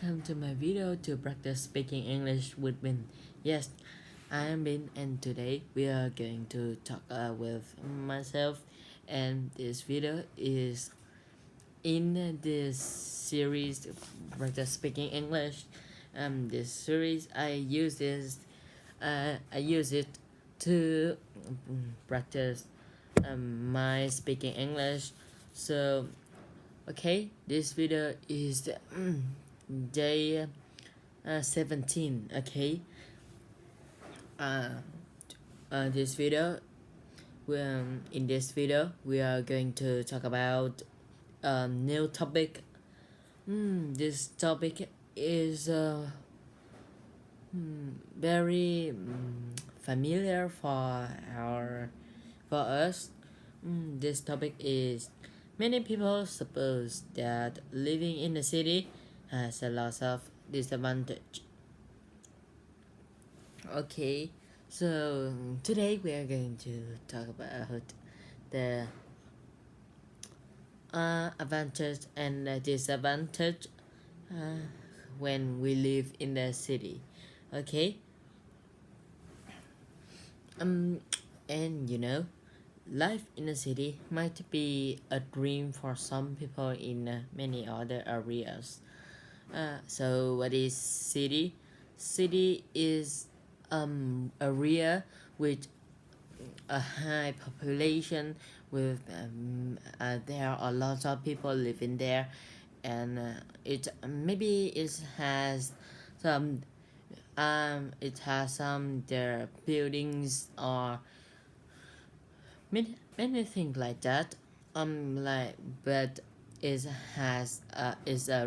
Welcome to my video to practice speaking English with Bin. Yes, I am Bin, and today we are going to talk with myself. And this video is in this series practice speaking English. This series I use it to practice my speaking English. So okay, this video is day 17. Okay, uh, this video in this video we are going to talk about new topic. This topic is very familiar for us. This topic is many people suppose that living in the city has a lot of disadvantage. Okay, so today we are going to talk about the advantage and disadvantage uh, when we live in the city. Okay, and life in a city might be a dream for some people in many other areas. So what is city? City is area with a high population with there are a lot of people living there, and some it has some their buildings or many things like that, like but it has is a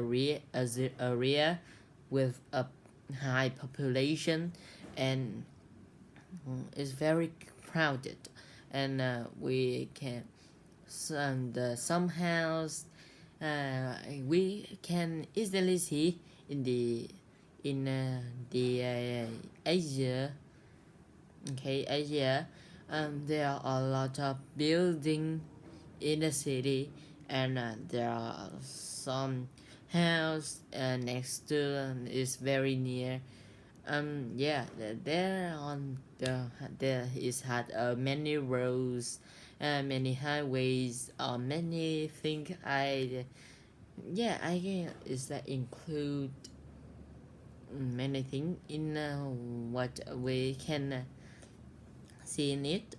area with a high population, and it's very crowded, and we can some house we can easily see in the Asia. Okay, Asia. There are a lot of building in the city, and there are some house next to is very near. Yeah, there on there is had many roads, many highways, many things. I can is that include many things in what we can see in it.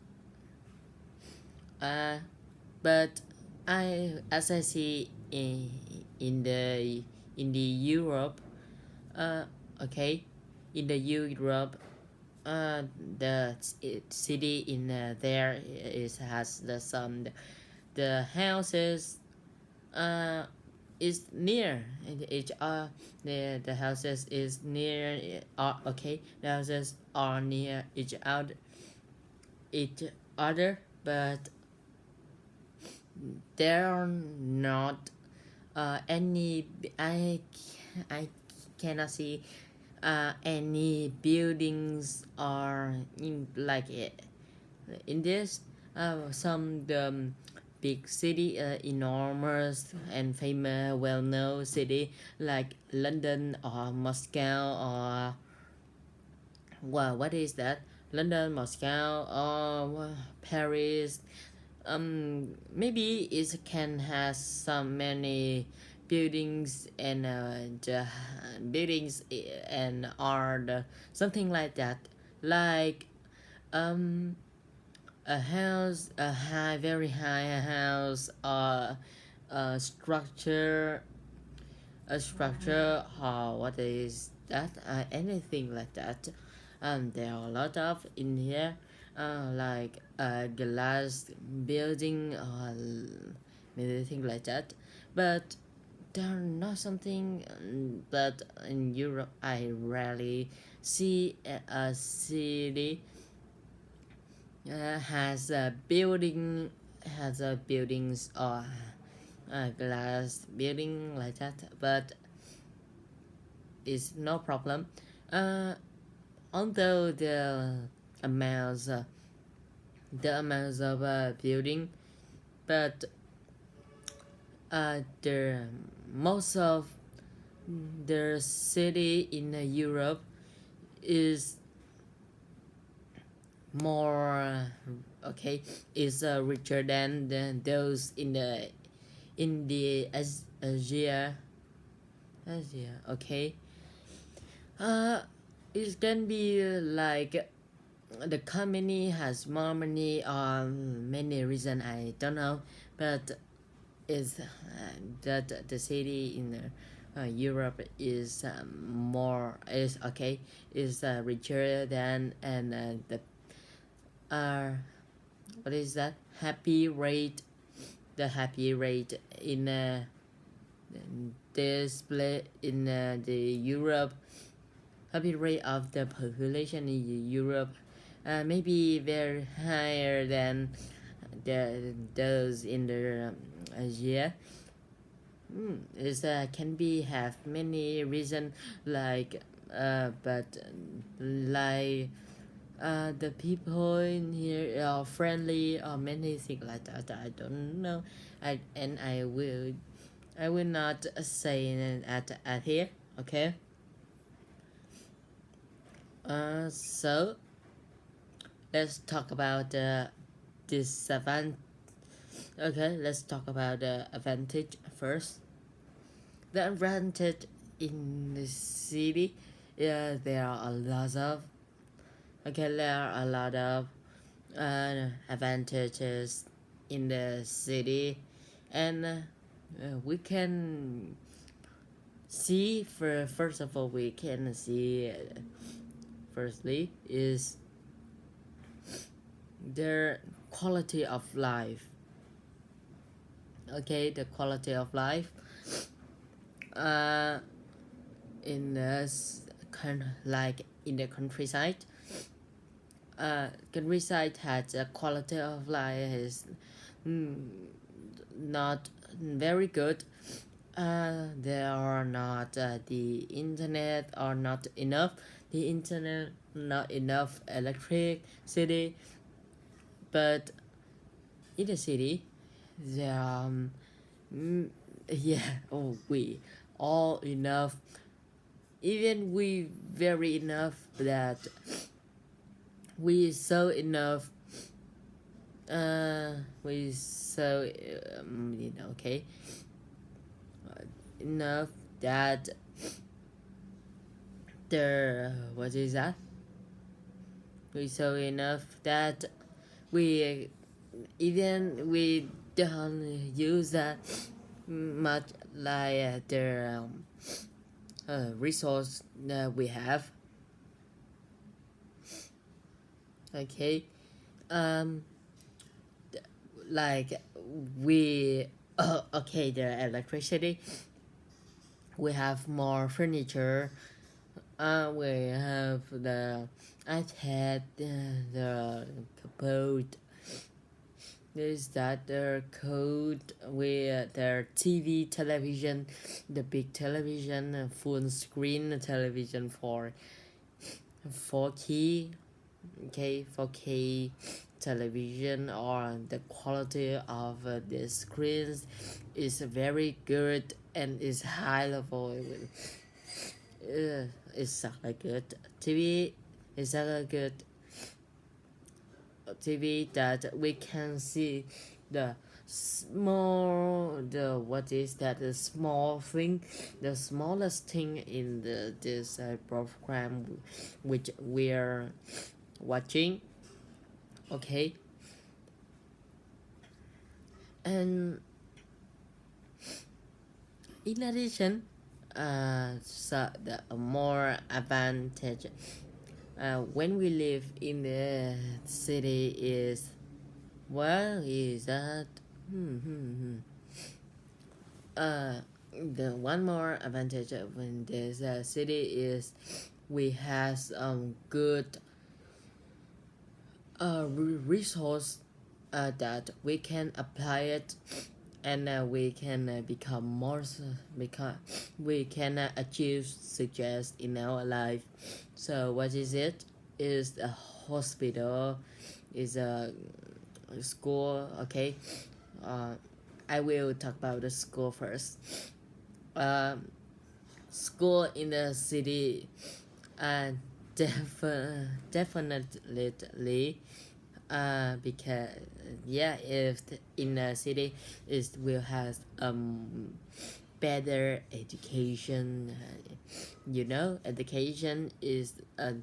But as I see in the Europe, okay, in the Europe, the city in there is has the houses is near each the houses is near okay, the houses are near each other, but there are not any I cannot see any buildings are in like in this some the big city, enormous and famous well-known city like London or Moscow or what is that, London, Moscow, or Paris. Maybe it can has some many buildings, and the buildings and art, something like that, like a house, a high, very high house, a structure, what is that, anything like that. There are a lot of in here, like a glass building or anything like that, but there are not something. But in Europe I rarely see a city has a buildings or a glass building like that, but it's no problem. Although amounts uh, the amounts of building, but the most of the city in Europe is more okay is richer than those in the Asia. Okay, uh, it can be like the company has more money or many reason I don't know, but is that the city in Europe is more is okay is richer than and the uh, what is that happy rate the happy rate in this place in the Europe happy rate of the population in Europe maybe very higher than those in the Asia. Is can be have many reason like but like the people in here are friendly or many things like that I don't know I will not say it at here. Okay, so let's talk about the disadvantage. Okay, let's talk about the advantage first. The advantage in the city, yeah, there are a lot of okay, there are a lot of advantages in the city, and we can see for first of all we can see firstly is their quality of life. Okay, the quality of life uh in the kind like in the countryside countryside has a quality of life is mm, not very good. There are not the internet or not enough the internet not enough electricity, but in the city there mm, yeah we all enough even we very enough that we so enough we so okay enough that the what is that we so enough that we even we don't use that much like the resource that we have. Okay, um like we okay the electricity we have more furniture, we have the iPad, the code is that the code with their TV television, the big television, full screen television for 4K, okay, 4K television, or the quality of the screens is very good and is high level. It's like good TV. Is a good TV that we can see the small the what is that the small thing the smallest thing in this program which we're watching. Okay, and in addition so the more advantage when we live in the city is well is that hmm, hmm, hmm. uh the one more advantage when there's a city is we has good resource that we can apply it, and we can become more become we can achieve success in our life. So what is it is a hospital, is a school. Okay, I will talk about the school first. um, school in the city definitely because yeah, if in the city it will have better education. Education is a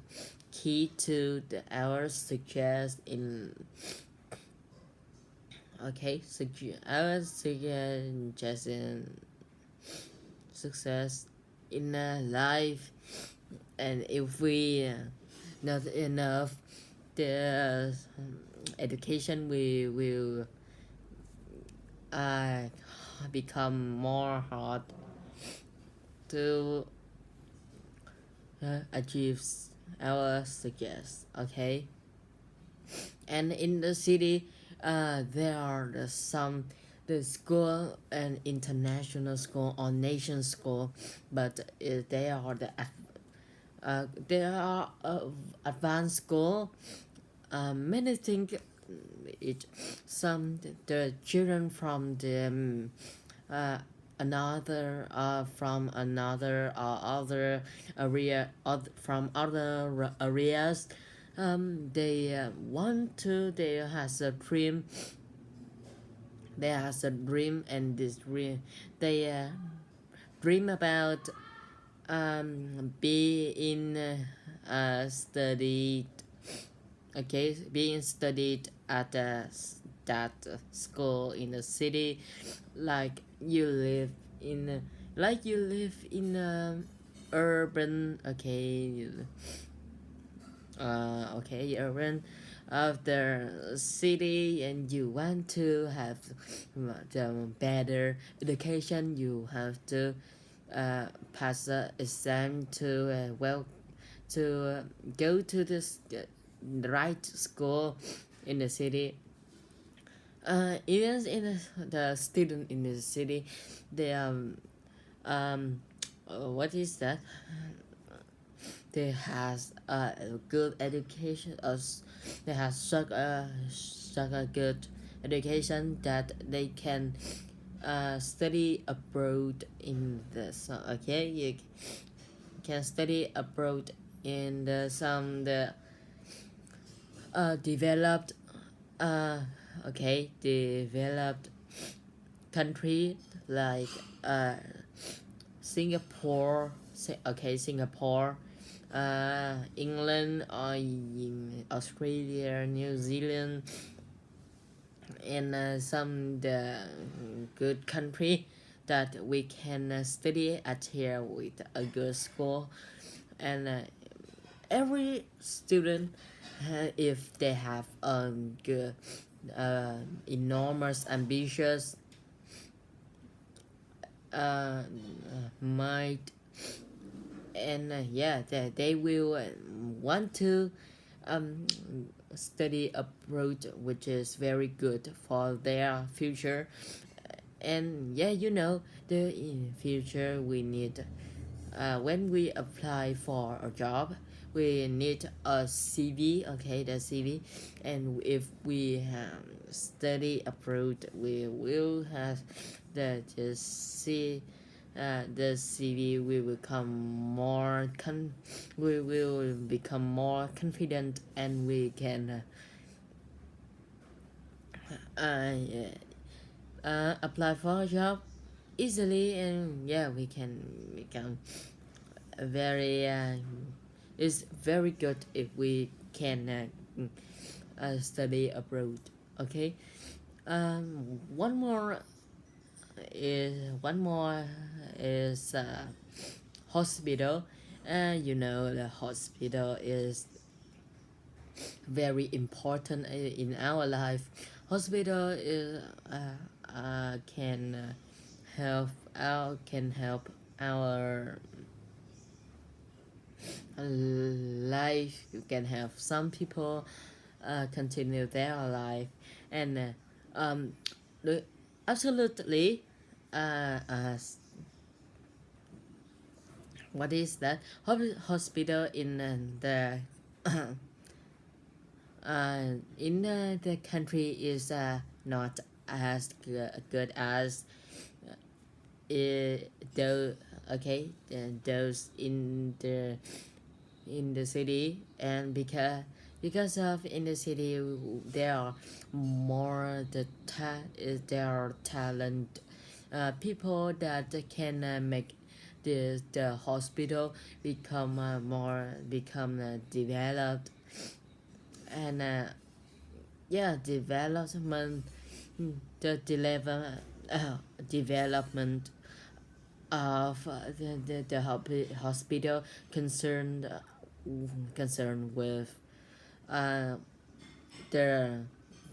key to our success in our suggestion success in life. And if we not enough the education, we will uh, become more hard to achieve our success. Okay, and in the city there are the school and international school or nation school, but they are advanced school. Many think it some the children from the another from another other area from other areas. They want to they has a dream. They has a dream, and this dream they dream about being studied. Okay, being studied at that school in the city, like you live in urban. Okay, urban of the city, and you want to have the better education. You have to pass the exam to go to the right school in the city. Even in the student in the city, they what is that? They has a good education. They have such a good education that they can study abroad in the okay, you can study abroad in the developed developed country like Singapore. Singapore, England, or in Australia, New Zealand, and some the good country that we can study at here with a good school. And every student, if they have good enormous ambitious mind, and they will want to um, study abroad, which is very good for their future. And the in future we need when we apply for a job, we need a CV. Okay, the CV. And if we study abroad, we will have the CV will become we will become more confident, and we can apply for a job easily. And we can become very it's very good if we can study abroad. Okay, one more is hospital. The hospital is very important in our life. Hospital is can help our life. You can help some people continue their life. And the, absolutely what is that hospital in the the country is not as good as it though okay, those in the city, and because of in the city there are more there are talent people that can make the hospital become developed, and yeah, development the development of the hospital concerned with uh, the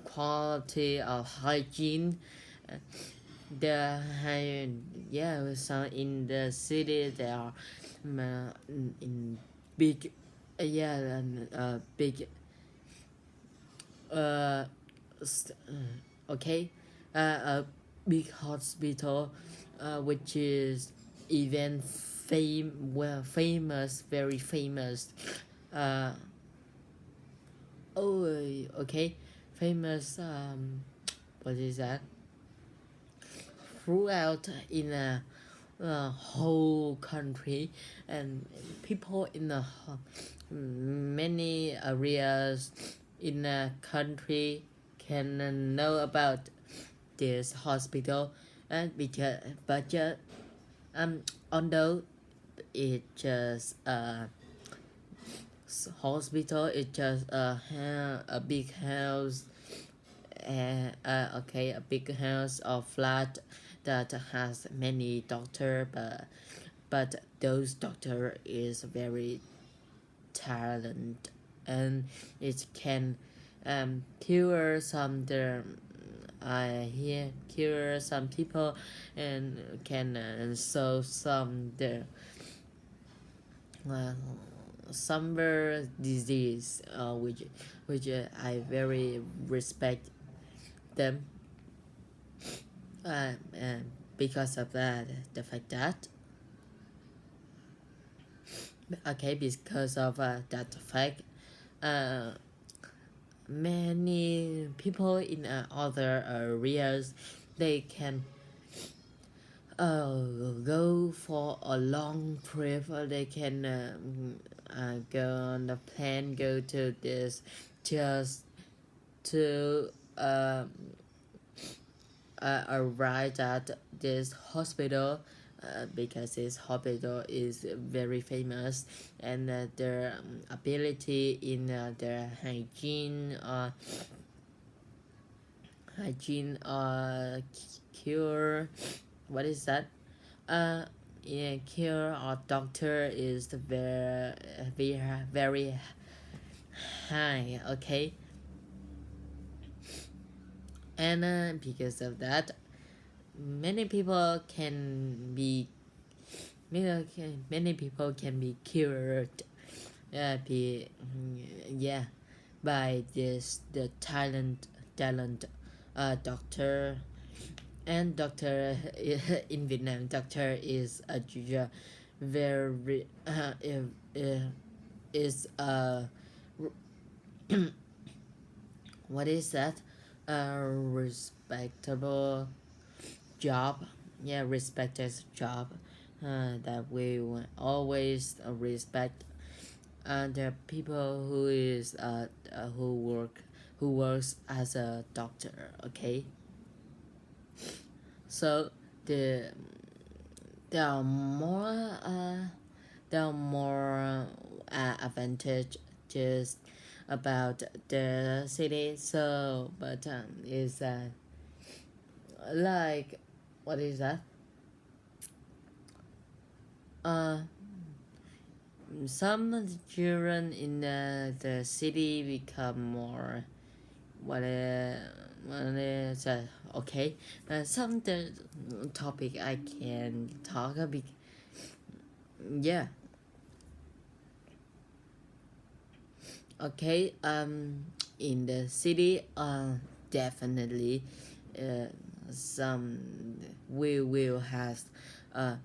quality of hygiene. uh, yeah, some in the city there are in big yeah, big uh, okay, a big hospital, which is even famous, very famous. Uh, oh, okay, famous. What is that? Throughout in a whole country, and people in many areas in a country can know about this hospital, and because but just um although it just hospital, it just a big house, okay, a big house or flat that has many doctor, but those doctor is very talent, and it can cure some the I hear cure some people, and can solve some the uh, summer disease, which I very respect them, and because of that, the fact that okay, because of that fact, uh, many people in other areas, they can go for a long trip, or they can go on the plane, go to this just to arrive at this hospital, because this hospital is very famous, and their ability in their hygiene cure, what is that, uh yeah, cure or doctor is very high, okay, and because of that, many people can be many people can be cured, yeah, by this the talent doctor, and doctor in Vietnam, doctor is a very is a what is that, a respectable job, yeah, respected job, that we will always respect, the people who works as a doctor, okay. So the there are more advantages about the city, so but is like, what is that, uh some children in the city become more, what what is okay, some the topic I can talk a bit, yeah, okay, in the city, definitely, uh some we will have uh,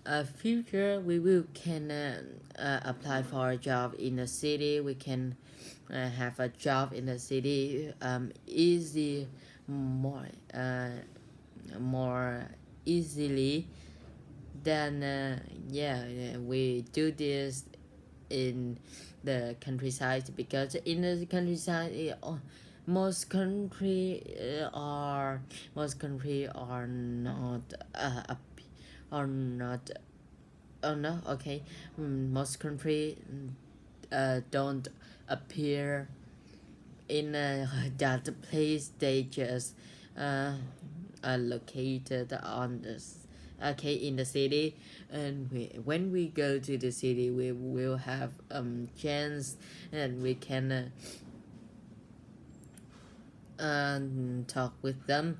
a future, we will can apply for a job in the city, we can have a job in the city, easy, more more easily, then yeah, we do this in the countryside, because in the countryside most country are not are not oh no okay most country don't appear in that place. They just uh, are located on this okay in the city, and when we go to the city, we will have chance, and we can talk with them.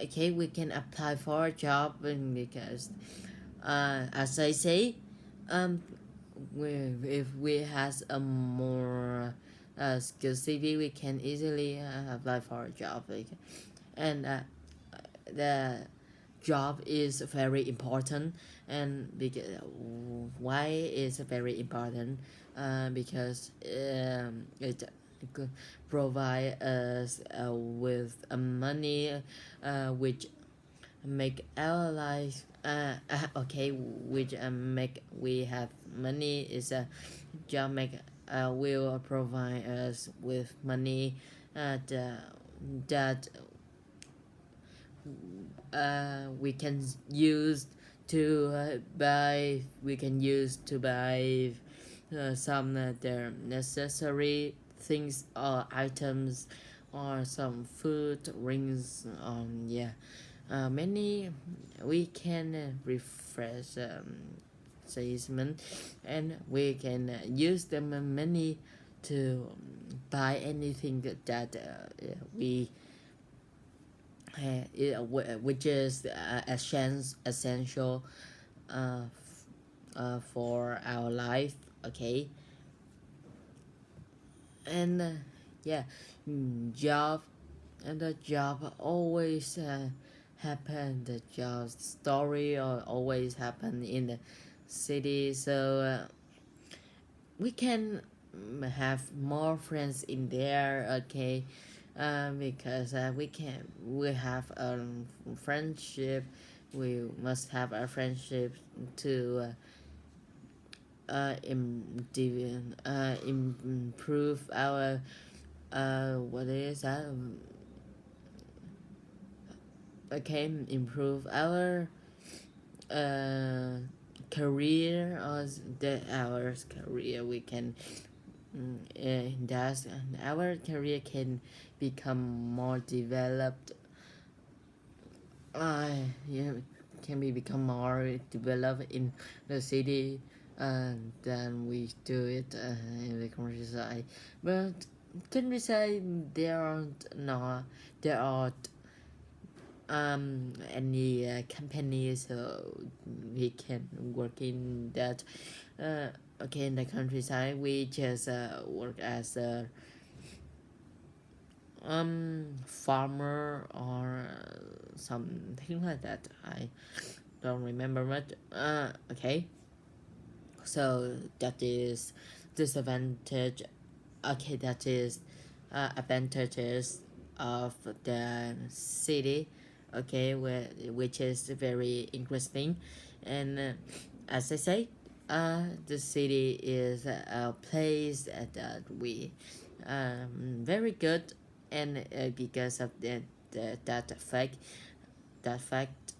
Okay, we can apply for a job, and because as I say, um if we has a more skill CV, we can easily apply for a job, like, and the job is very important. And because why is very important, because it could provide us with money, which make our life okay, which make we have money. Is a job make will provide us with money that we can use to buy we can use to buy some their necessary things or items, or some food, rings, yeah, many we can refresh salesman, and we can use them money to buy anything that we which is essential for our life. Okay, and yeah, job, and the job always happen. The job story or always happen in the city, so we can have more friends in there. Okay, because we have a friendship. We must have a friendship to improve our what is that okay, improve our uh, career, or our career. We can that our career can become more developed. Yeah, can be become more developed in the city than we do it in the countryside. But countryside, there aren't any companies, so we can work in that. Okay, in the countryside, we just work as a farmer, or something like that. I don't remember much. Okay, so that is disadvantage. Okay, that is advantages of the city. Okay, which is very interesting. And as I say, the city is a place that we very good, and because of that fact,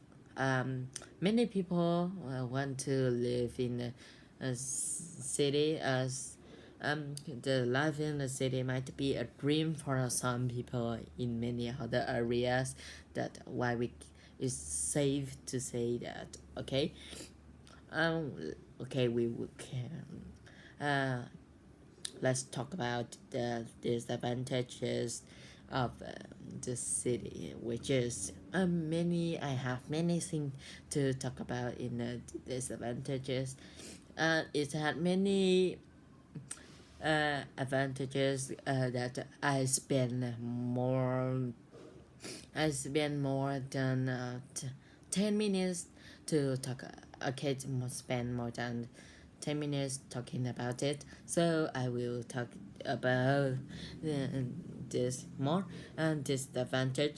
many people want to live in a city, as the life in the city might be a dream for some people in many other areas. That why we it's safe to say that. Okay, um okay, can let's talk about the disadvantages of the city, which is many. I have many things to talk about in the disadvantages. It had many advantages that I spend more than 10 minutes to talk. Okay, spend more than 10 minutes talking about it. So I will talk about this more. And disadvantage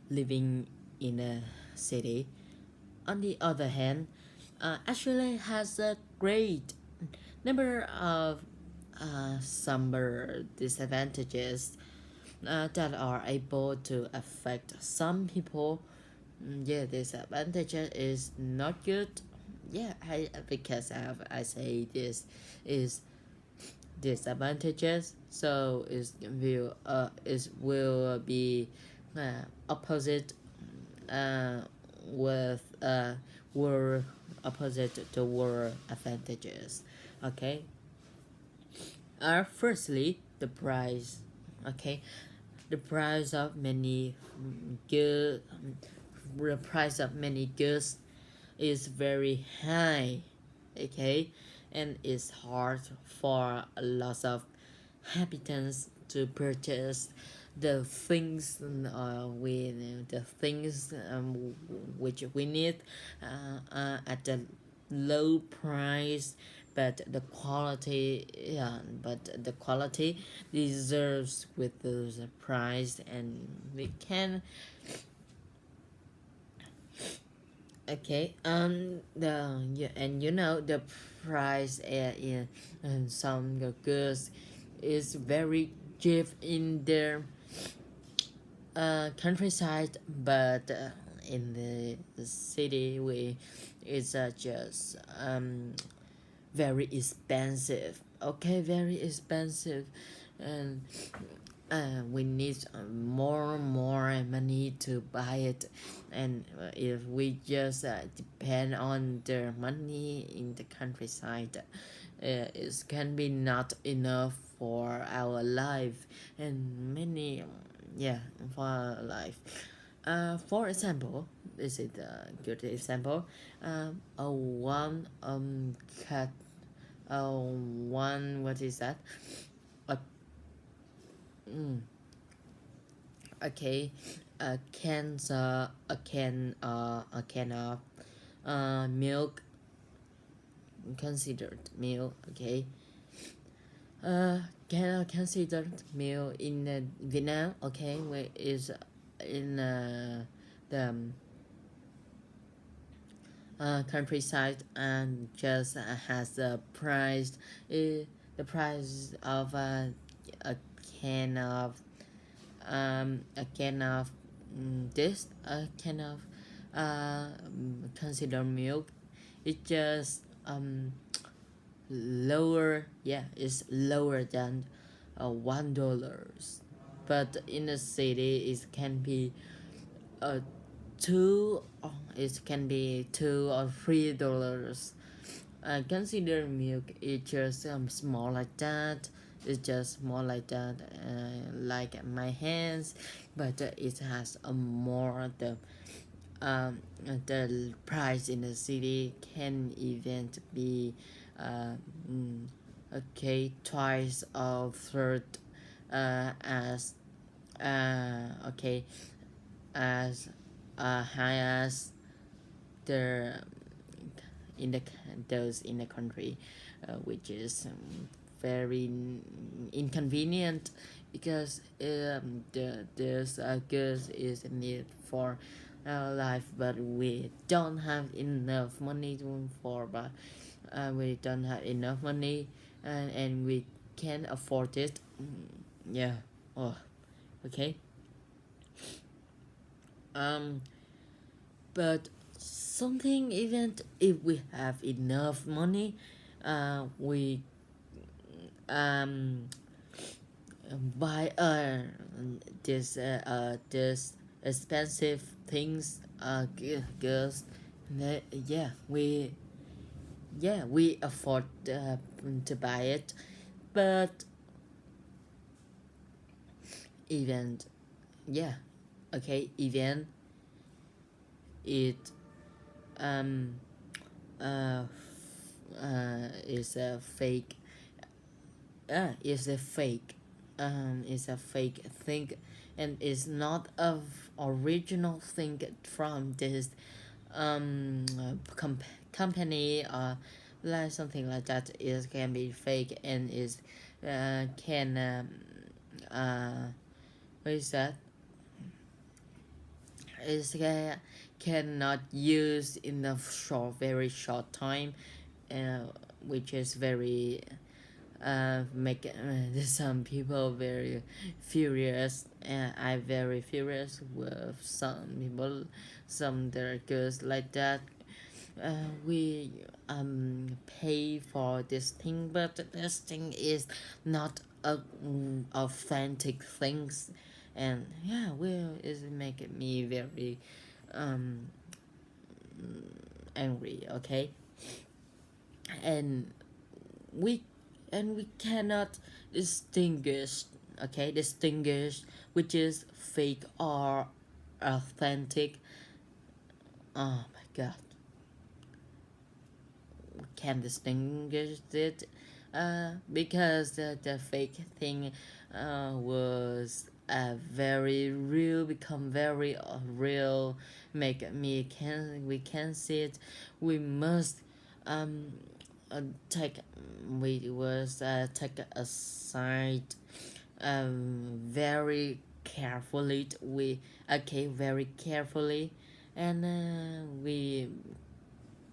living in a city, on the other hand, actually has a great number of summer disadvantages that are able to affect some people. Yeah, disadvantage is not good. Yeah, because I say this is disadvantages, so it will be opposite uh, with were opposite to were advantages. Okay. Firstly, the price. Okay, the price of many good the price of many goods is very high. Okay, and it's hard for a lot of inhabitants to purchase the things which we need at a low price, but the quality, yeah, but the quality deserves with those price, and we can. Okay, the yeah, and the price in some goods is very cheap in their countryside, but in the city we it's just very expensive. Okay, very expensive, and we need more money to buy it, and if we just depend on the money in the countryside, it can be not enough for our life, and many yeah, for our life. For example, this is a good example. A one cat one what is that? A mm, okay, a can of milk, considered milk. Okay, can considered milk in Vietnam. Okay, where is in the countryside, and just has the price of a can of a can of this a can of consider milk. It just lower, yeah, it's lower than $1, but in the city it can be two it can be $2 or $3. Consider milk is just small like that. It's just small like that, like my hands, but it has a more the price in the city can even be uh, mm, okay, twice or third as okay, as high as the in the those in the country, which is very inconvenient, because this goods is needed for our life, but we don't have enough money but we don't have enough money, and we can't afford it. Yeah. Oh, okay. um but something, even if we have enough money, we um buy this expensive things, girls. Yeah, we afford to buy it, but even yeah, okay, even it um uh is a fake, is a fake, is a fake thing, and is not a original thing from this company, or like something like that. It can be fake, and is can what is that, is cannot use in a very short time, uh, which is very make some people very furious. I very furious with some people, some there girls like that. We pay for this thing, but this thing is not a authentic things, and yeah, well, it's making me very um angry. Okay, and we we cannot distinguish, okay, distinguish which is fake or authentic. Oh my god, we can distinguish it, because the fake thing was very real, become very real, make me can we can see it. We must um take we was take aside very carefully. We okay very carefully, and we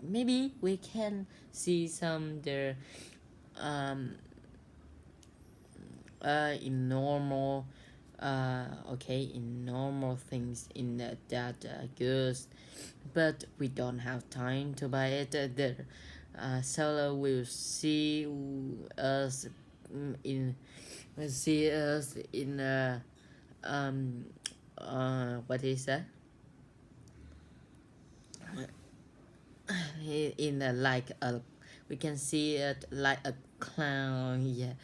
maybe we can see some there um in normal okay, in normal things in that goods, but we don't have time to buy it. The seller will see us in will see us in um what is that, in like a, we can see it like a clown. Yeah,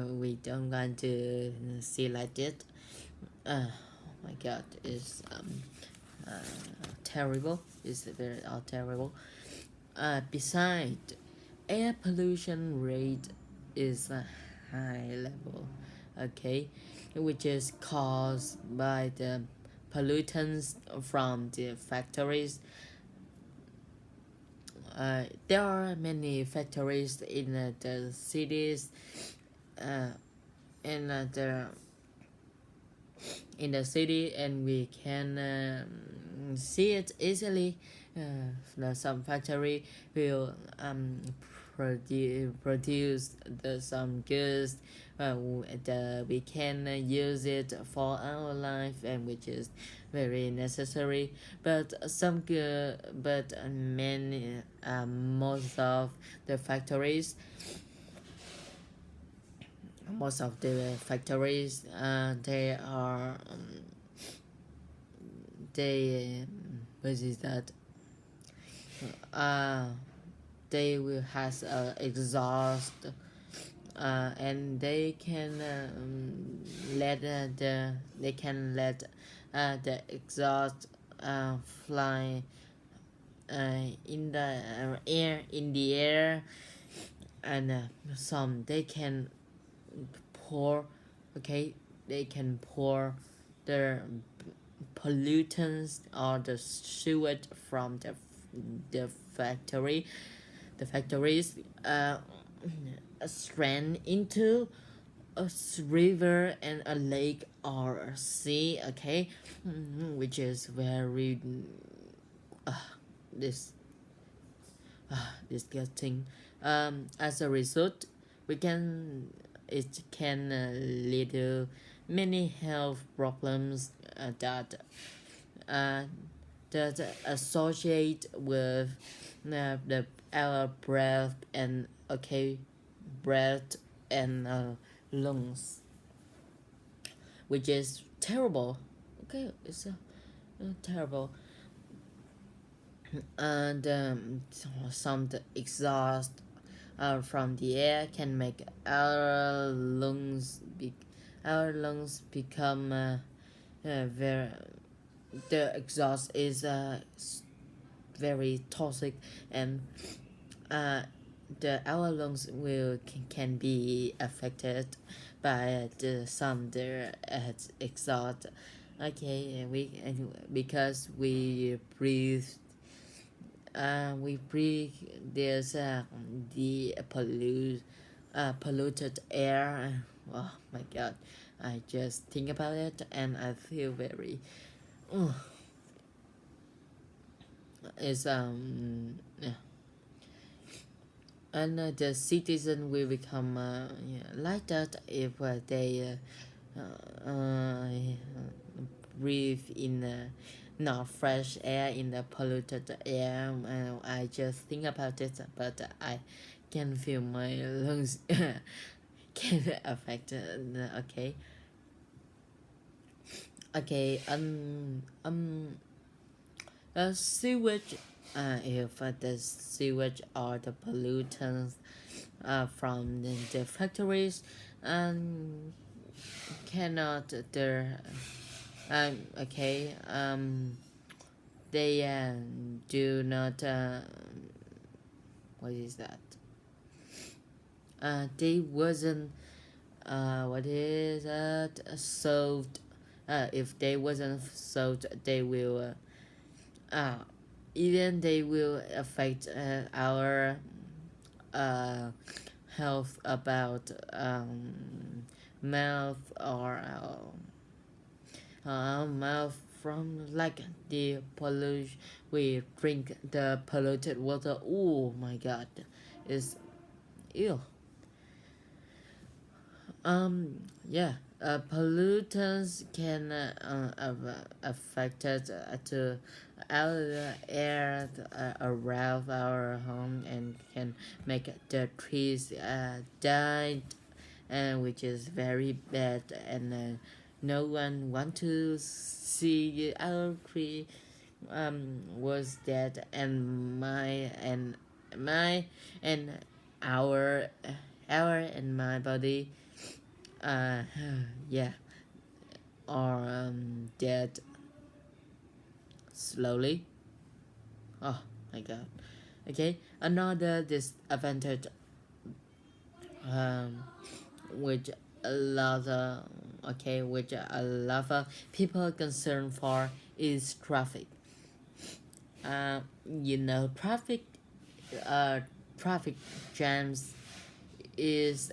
we don't want to see like that. Oh my god, it's uh, terrible. It's very terrible. Besides, air pollution rate is a high level, okay, which is caused by the pollutants from the factories. There are many factories in the cities, uh, in the city, and we can see it easily. Some factory will produce some goods, we can use it for our life, and which is very necessary. But some good, but many most of the factories, they are they what is that, uh they will has exhaust, and they can let they can let the exhaust fly in the air, in the air, and some they can pour, okay, they can pour the pollutants or the sewage from the factory, the factories, strand into a river and a lake or a sea, okay, which is very uh, this disgusting. As a result, we can it can lead to many health problems uh, that associate with the our breath and, okay, breath and lungs, which is terrible. Okay, it's terrible. And some exhaust from the air can make our lungs become very, the exhaust is very toxic, and uh, our lungs will can be affected by the some there at exhaust. Okay, because we breathe this the polluted air. Oh my god, I just think about it and I feel very is yeah. And the citizen will become yeah, like that if they breathe in not fresh air in the polluted air. I just think about it, but I can feel my lungs can affect. Okay, okay. Sewage. If the sewage or the pollutants from the factories, um, cannot the okay they do not what is that they wasn't what is that solved. If they wasn't solved, they will even they will affect our uh, health about mouth or mouth from like the pollution. We drink the polluted water. Oh my god, it's ew. Yeah, pollutants can affect to our air around our home and can make the trees die, and which is very bad, and no one want to see our tree was dead, and my and our and my body uh yeah or dead slowly. Oh my god. Okay, another disadvantage um which a lot of which a lot of people concerned for is traffic. uh you know uh traffic jams is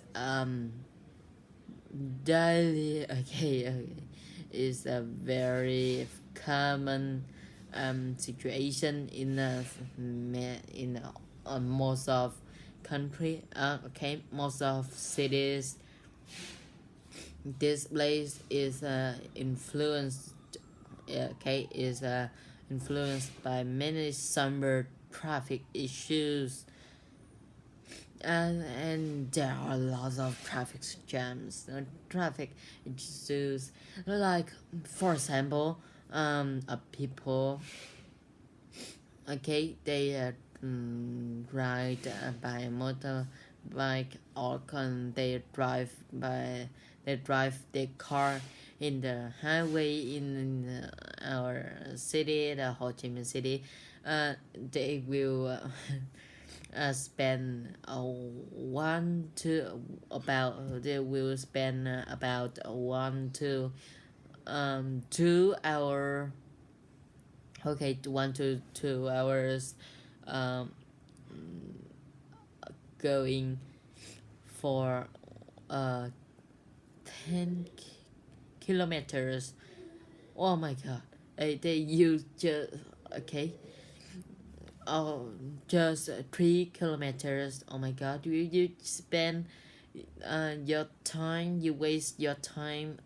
daily. Okay, is a very common situation in most of country. Okay, most of cities. This place is influenced. Okay, is influenced by many summer traffic issues, and there are lots of traffic jams, traffic issues. Like for example, people, okay, they ride by motorbike, or can they drive their car in the highway in our city, the Ho Chi Minh City. They will spend one to about they will spend about 1 to 2 hour. Okay, 1 to 2 hours um going for uh 10 kilometers. Oh my god. They use just okay oh just 3 kilometers. Oh my god, you spend your time, you waste your time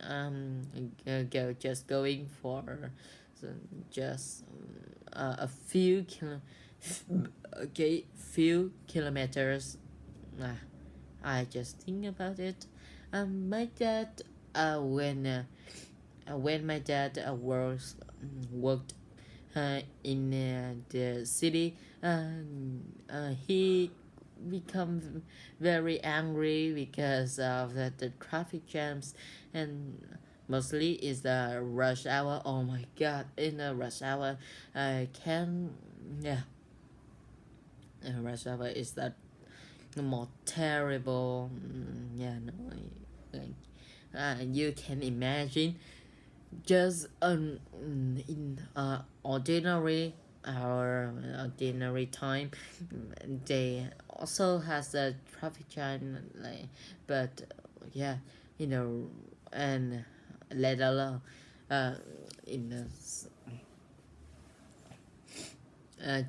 go just going for so just a few okay, few kilometers. ah, I just think about it. My dad when my dad worked in the city, he become very angry because of the traffic jams, and mostly is the rush hour. Oh my god, in the rush hour I can yeah rush hour is the more terrible. Yeah, no, like you can imagine just in ordinary our ordinary time, they also has a traffic jam, like, but yeah, you know, and let alone uh in the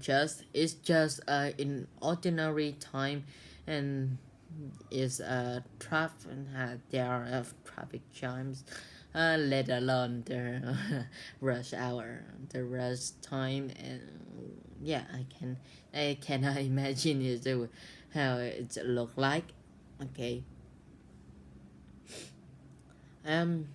just it's just in ordinary time, and is traffic there are traffic jams, let alone the rush hour, the rush time, and yeah, I cannot imagine it how it look like. Okay. um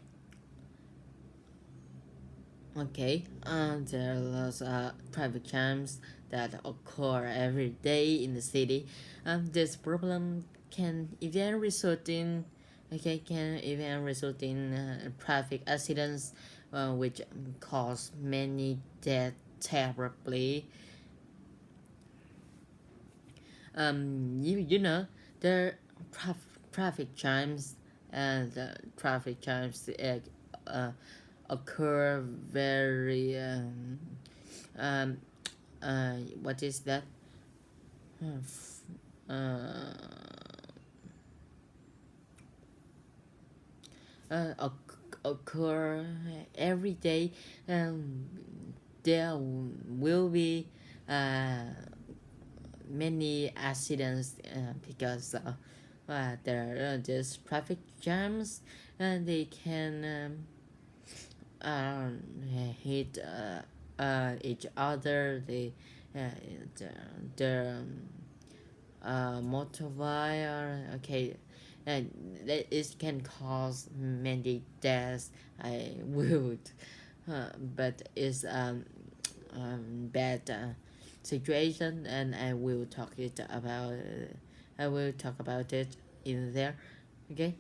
Okay, there are lots of traffic jams that occur every day in the city. This problem can even result in traffic accidents, which cause many deaths terribly. You know the traffic jams and the traffic jams uh, occur very um, what is that? Uh, Occur every day. Um, there will be uh, many accidents because there are just traffic jams, and they can um, hit each other. Uh, the, the motor. Okay, and it can cause many deaths. I would, but it's bad situation, and I will talk about it in there. Okay,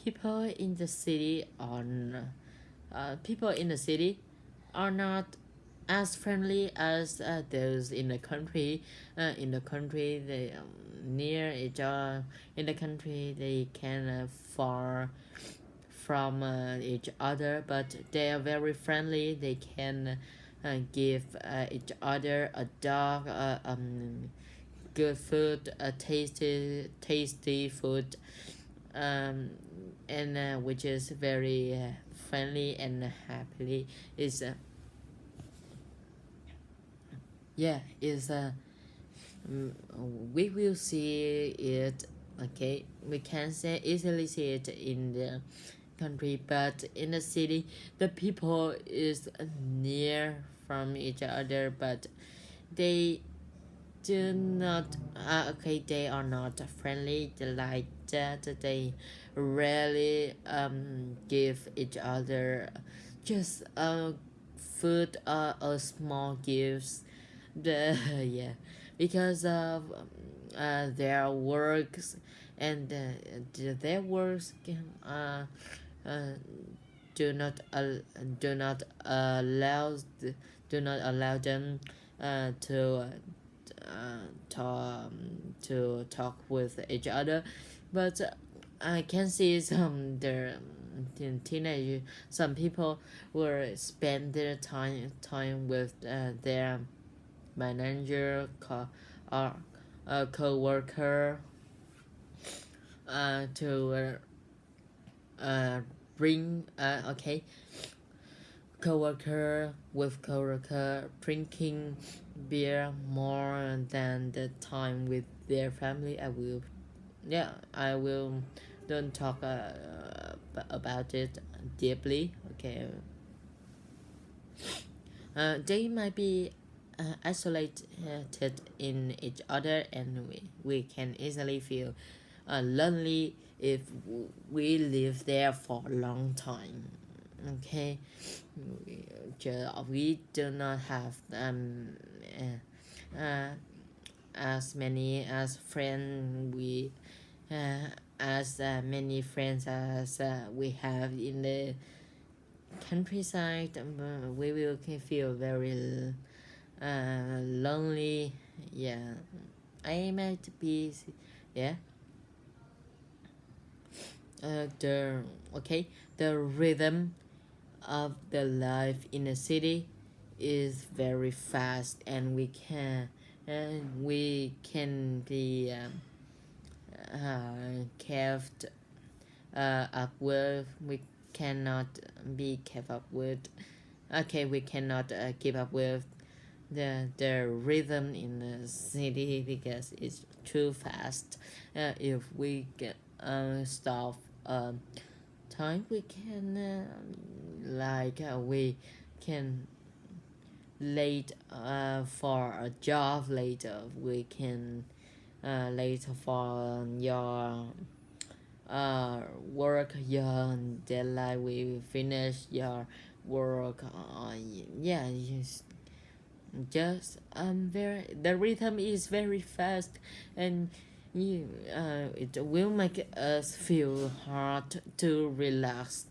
people in the city people in the city are not as friendly as those in the country. In the country, they near each other. In the country, they can far from each other, but they are very friendly. They can give each other a dog, good food, tasty food, um, and which is very friendly and happily. Is yeah, is mm, we will see it. Okay, we can easily see it in the country, but in the city the people is near from each other, but they do not they are not friendly like that. They rarely give each other just food or small gifts. The yeah, because of their works, and their works can uh, do not do not allow do not allow them to talk with each other. But I can see teenage some people will spend their time with their manager or a co-worker to bring coworker drinking beer more than the time with their family. I will don't talk about it deeply. Okay. They might be isolated in each other, and we can easily feel lonely if we live there for a long time. Okay, we do not have as many as friends as many friends as we have in the countryside. We will feel very lonely. Yeah, I might be yeah. The okay, the rhythm of the life in a city is very fast, and we can be kept up with. We cannot be kept up with. Okay, we cannot keep up with the rhythm in the city because it's too fast. If we get stop time, we can we can late for a job later. We can later for your work your deadline. We finish your work. Yeah, just very the rhythm is very fast, and it will make us feel hard to relax.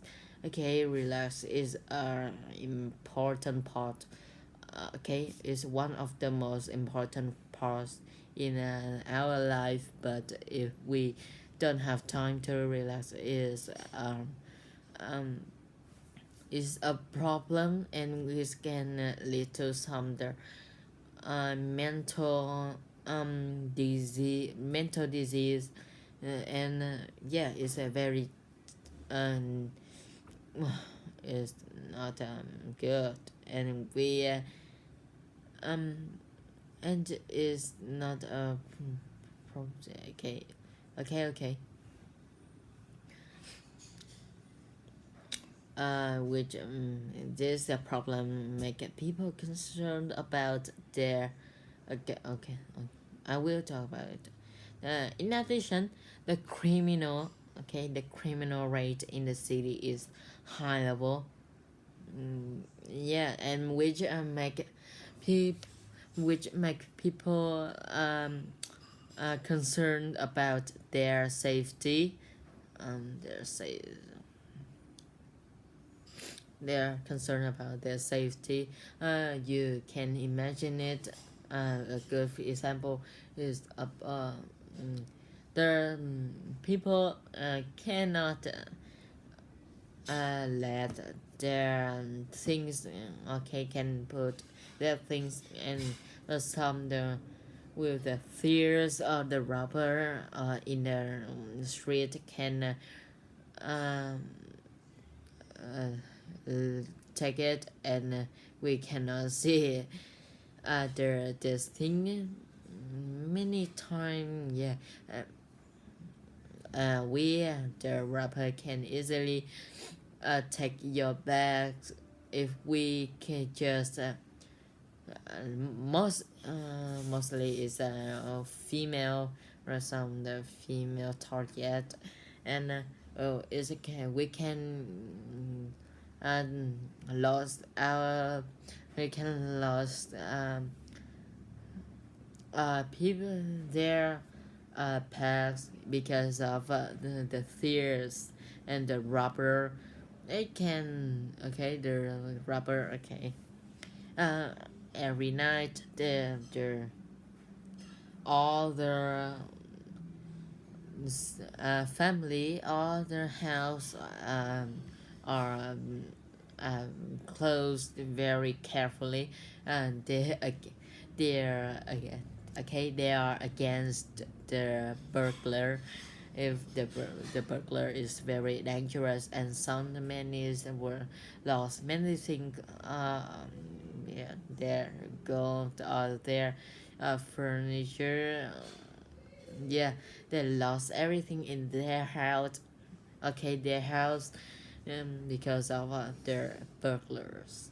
Okay, relax is a important part. Okay, is one of the most important parts in our life, but if we don't have time to relax um is a problem, and which can lead to some the mental disease, and yeah, it's a very um it's not good, and we um and is not a okay, okay. Which this problem make people concerned about their okay. I will talk about it. In addition, the criminal rate in the city is high level. Yeah, and people which make people concerned about their safety. Their say they're concerned about their safety. You can imagine it. A good example is the people cannot let their things okay can put their things and some the with the fears of the robber in the street can um, take it, and we cannot see this thing many time. Yeah, we the rapper can easily take your bags if we can just mostly is a female or some the female target, and oh it's okay, we can lost our we can lost people their pets because of the fears and the rubber. It can okay the rubber okay uh every night the all the family, all their house are closed very carefully, and they're okay. They are against the burglar. If the burglar is very dangerous, and some many were lost many things. Yeah, their gold or their furniture. Yeah, they lost everything in their house. Okay, their house, because of their burglars.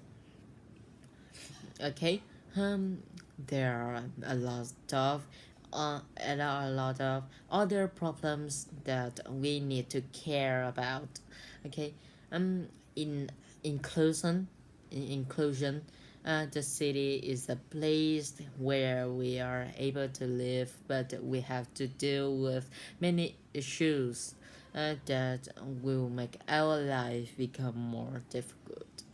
Okay, um, there are a lot of and a lot of other problems that we need to care about. Okay, in inclusion, the city is a place where we are able to live, but we have to deal with many issues that will make our life become more difficult.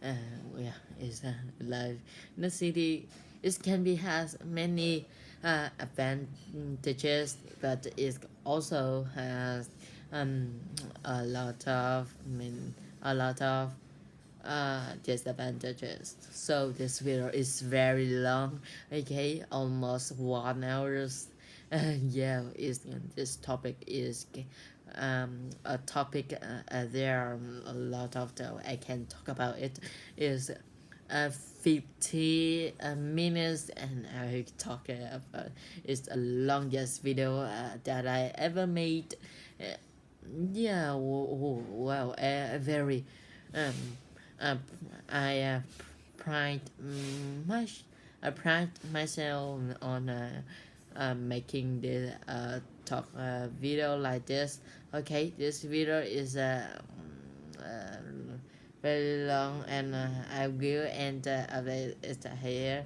uh, yeah, is life in the city. It can be has many advantages, but it also has um, a lot of a lot of disadvantages. So this video is very long. Okay, almost 1 hour. Yeah, is this topic is a topic there are a lot of the I can talk about it is 50 minutes, and I talk about it's the longest video that I ever made. Uh, yeah, well, very um uh, I pride much I pride myself on making this talk video like this. Okay, this video is very long, and I will end it here.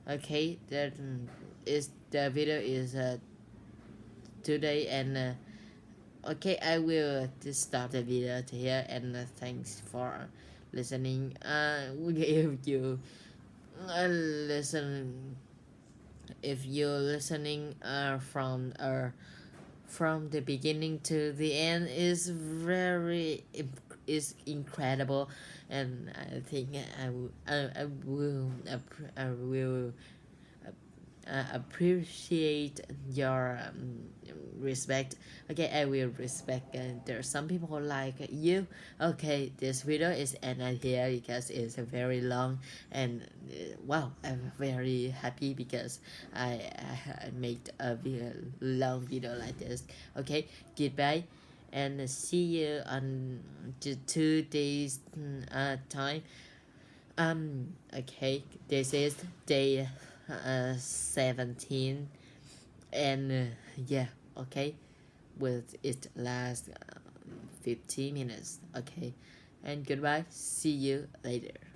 Okay, that is the video is today, and okay, I will just start the video here, and thanks for listening. If you listen, if you're listening from the beginning to the end, is very is incredible, and I think I will appreciate your respect. Okay, I will respect. There are some people like you. Okay, this video is ended here because it's very long, and wow, I'm very happy because I made a long video like this. Okay, goodbye, and see you on 2 days time. Okay, this is day 17, and yeah, okay, with it last 15 minutes. Okay, and goodbye, see you later.